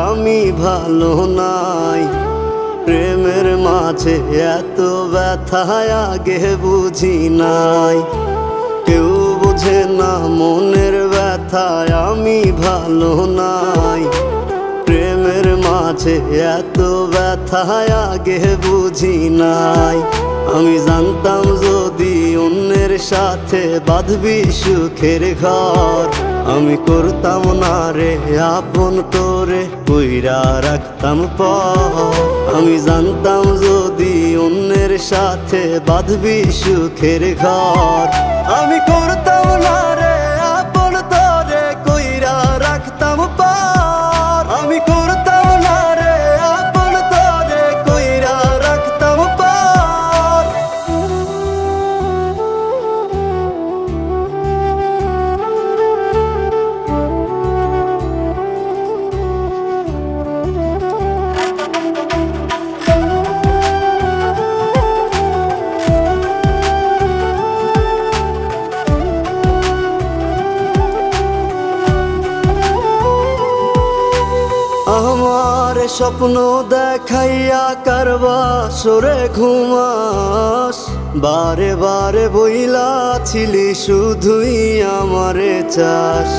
আমি ভালো নাই। প্রেমের মাঝে এত ব্যথা আগে বুঝি নাই। কেউ বোঝে না মনের ব্যথায় আমি ভালো নাই। প্রেমের মাঝে এত ব্যথা আগে বুঝি নাই। আমি জানতাম যদি অন্যের সাথে বাঁধবি সুখের ঘর, আমি করতাম না রে আপন তোরে কইরা রাখতাম পর। আমি জানতাম যদি অন্যের সাথে বাঁধবি সুখের ঘর, আমি করতাম না রে আপন তোরে কইরা রাখতাম পর। আমি করতাম না রে আপন তোরে কইরা রাখতাম পর। আমার স্বপ্ন দেখাইয়া কারবা সরে ঘুমাস, বারে বারে বইলা ছিলি শুধুই আমারে চাস।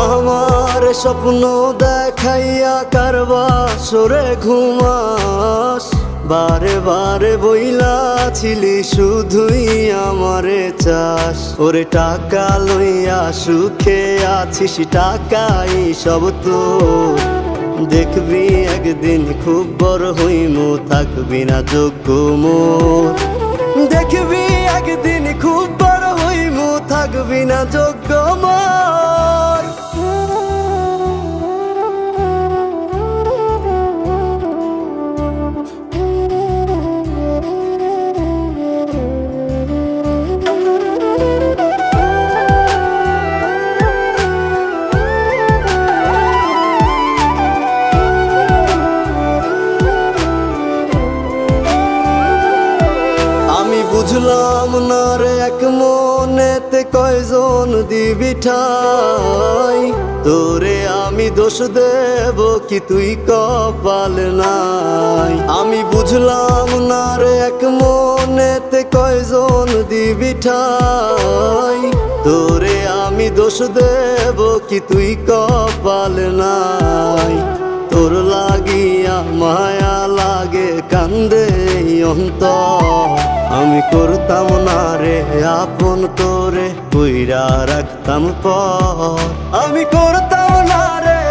আমার স্বপ্ন দেখাইয়া কারবা সরে ঘুমাস, বারে বারে বইলা ছিলি শুধুই আমারে চাস। ওরে টাকা লইয়া সুখে আছিস, টাকাই সব তোর। দেখবি একদিন খুব বড় হইমু, থাকবি না যোগ্য মোর। দেখবি একদিন খুব বড় হইমু, থাকবি না যোগ্য মোর। বুঝলাম না রে এক মনেতে কয়জন দিবি ঠাই, তোরে আমি দোষ দেব কি তুই কপাল নাই। আমি বুঝলাম না রে এক মনেতে কয়জন দিবি ঠাই, তোরে আমি দোষ দেব কি তুই কপাল নাই। তোর লাগিয়া মায়া লাগে কান্দে অন্তর, আমি করতাম না রে আপন তোরে কইরা রাখতাম পর। আমি করতাম না রে